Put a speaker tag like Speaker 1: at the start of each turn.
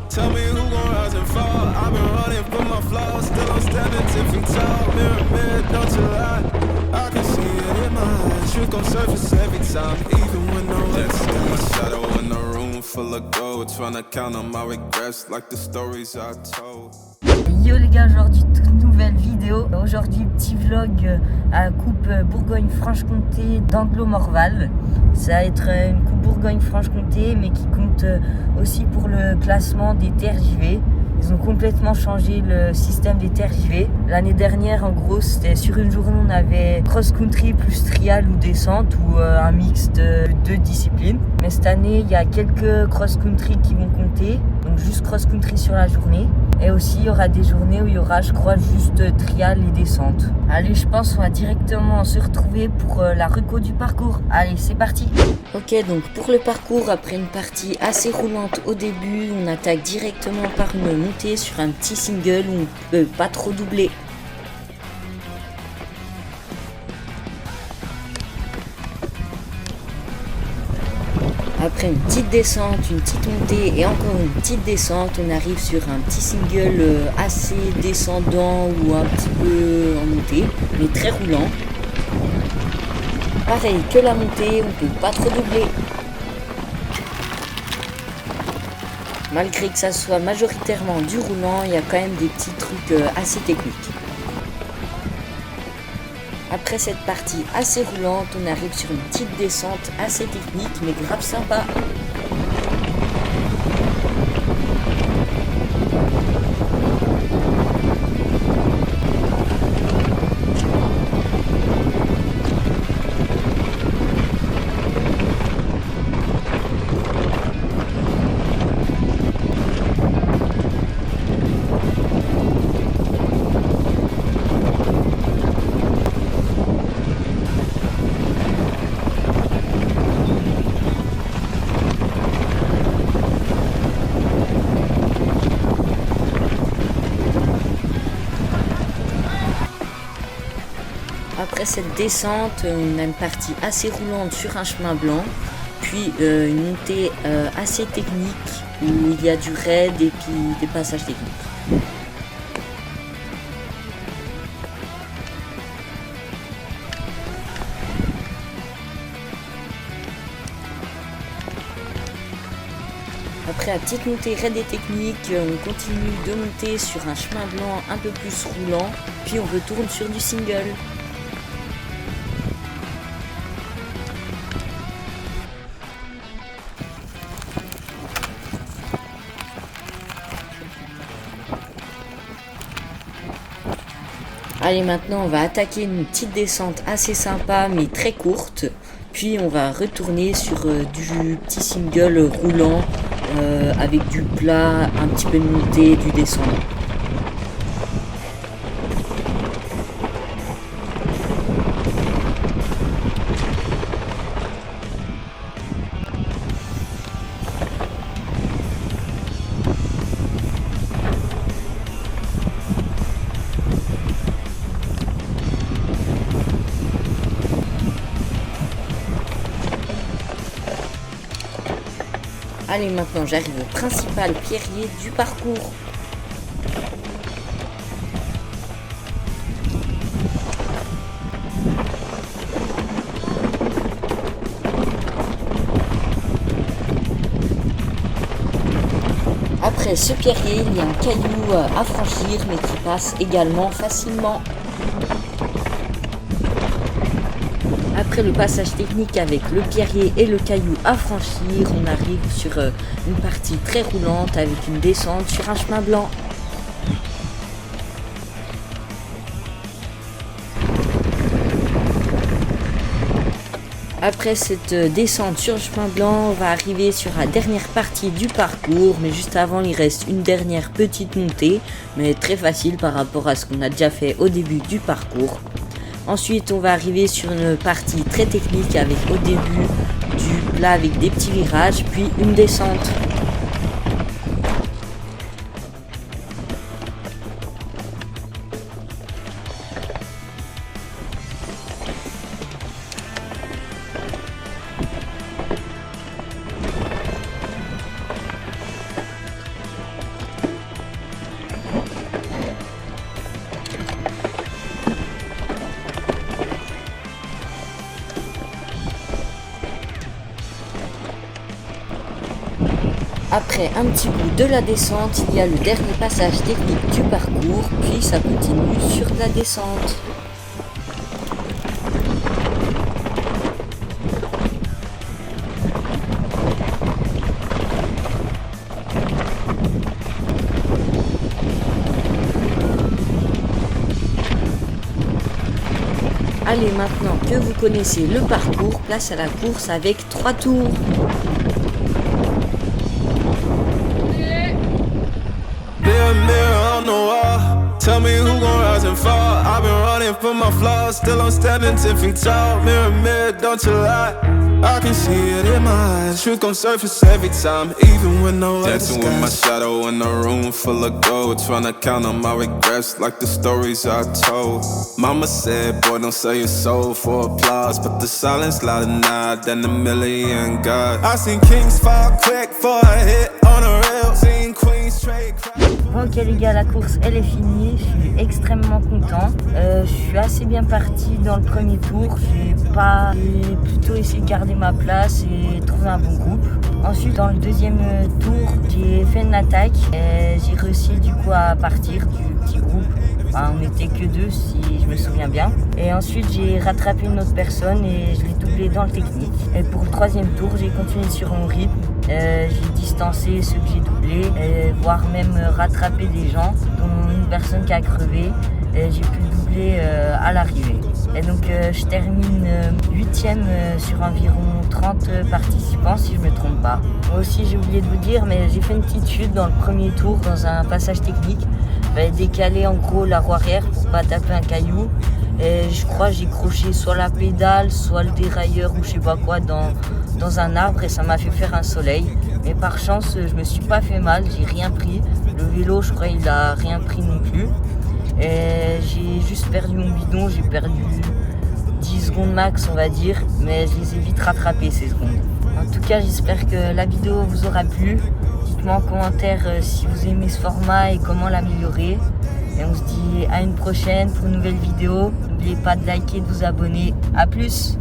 Speaker 1: Tell me who gon' rise and fall. I've been running from my flaws, still I'm standing 10 feet tall. Mirror, mirror, don't you lie. I can see it in my eyes. Truth gon' surface every time, even when no one's in my shadow in a room full of gold. Tryna count on my regrets like the stories I told.
Speaker 2: Yo les gars, aujourd'hui toute nouvelle vidéo. Aujourd'hui petit vlog à la coupe Bourgogne-Franche-Comté d'Anglo-Morval. Ça va être une coupe Bourgogne-Franche-Comté mais qui compte aussi pour le classement des TRJV. Ils ont complètement changé le système des TRJV. L'année dernière, en gros, c'était sur une journée, on avait cross-country plus trial ou descente ou un mix de deux disciplines. Mais cette année, il y a quelques cross-country qui vont compter. Donc juste cross-country sur la journée. Et aussi, il y aura des journées où il y aura, je crois, juste trial et descente. Allez, je pense qu'on va directement se retrouver pour la reco du parcours. Allez, c'est parti. Ok, donc pour le parcours, après une partie assez roulante au début, on attaque directement par une montée sur un petit single où on peut pas trop doubler. Après une petite descente, une petite montée et encore une petite descente, on arrive sur un petit single assez descendant ou un petit peu en montée, mais très roulant. Pareil que la montée, on peut pas trop doubler. Malgré que ça soit majoritairement du roulant, il y a quand même des petits trucs assez techniques. Après cette partie assez roulante, on arrive sur une petite descente assez technique mais grave sympa. Après cette descente, on a une partie assez roulante sur un chemin blanc, puis une montée assez technique où il y a du raid et puis des passages techniques. Après la petite montée raid et technique, on continue de monter sur un chemin blanc un peu plus roulant, puis on retourne sur du single. Allez, maintenant on va attaquer une petite descente assez sympa mais très courte. Puis on va retourner sur du petit single roulant avec du plat, un petit peu de montée, du descendant. Allez, maintenant j'arrive au principal pierrier du parcours. Après ce pierrier, il y a un caillou à franchir mais qui passe également facilement. Après le passage technique avec le pierrier et le caillou à franchir, on arrive sur une partie très roulante avec une descente sur un chemin blanc. Après cette descente sur le chemin blanc, on va arriver sur la dernière partie du parcours, mais juste avant il reste une dernière petite montée, mais très facile par rapport à ce qu'on a déjà fait au début du parcours. Ensuite, on va arriver sur une partie très technique avec au début du plat avec des petits virages, puis une descente. Après un petit bout de la descente, il y a le dernier passage technique du parcours, puis ça continue sur la descente. Allez, maintenant que vous connaissez le parcours, place à la course avec 3 tours.
Speaker 1: Mirror, mirror on the wall, tell me who gon' rise and fall. I've been running from my flaws, still I'm standing 10 feet tall. Mirror, mirror, don't you lie, I can see it in my eyes. Truth gon' surface every time, even when no other
Speaker 3: dancing with my shadow in a room full of gold, trying to count on my regrets like the stories I told. Mama said, boy, don't sell your soul for applause, but the silence louder now than a million gods.
Speaker 1: I seen kings fall quick for a hit on a rail, seen queens trade crack.
Speaker 2: Bon ok les gars, la course elle est finie, je suis extrêmement content. Je suis assez bien parti dans le premier tour, j'ai plutôt essayé de garder ma place et trouver un bon groupe. Ensuite dans le deuxième tour, j'ai fait une attaque et j'ai réussi du coup à partir du petit groupe. Enfin, on n'était que 2 si je me souviens bien. Et ensuite j'ai rattrapé une autre personne et je l'ai doublé dans le technique. Et pour le troisième tour, j'ai continué sur mon rythme. J'ai distancé ceux que j'ai doublés, voire même rattrapé des gens, dont une personne qui a crevé. J'ai pu doubler à l'arrivée. Et donc je termine 8ème sur environ 30 participants si je ne me trompe pas. Moi aussi j'ai oublié de vous dire, mais j'ai fait une petite chute dans le premier tour dans un passage technique. J'avais décalé en gros la roue arrière pour pas taper un caillou. Et je crois que j'ai croché soit la pédale, soit le dérailleur ou je sais pas quoi dans un arbre et ça m'a fait faire un soleil. Mais par chance, je me suis pas fait mal, j'ai rien pris. Le vélo, je crois, il a rien pris non plus. Et j'ai juste perdu mon bidon, j'ai perdu 10 secondes max, on va dire. Mais je les ai vite rattrapées ces secondes. En tout cas, j'espère que la vidéo vous aura plu. Dites-moi en commentaire si vous aimez ce format et comment l'améliorer. Et on se dit à une prochaine pour une nouvelle vidéo. N'oubliez pas de liker et de vous abonner. A plus!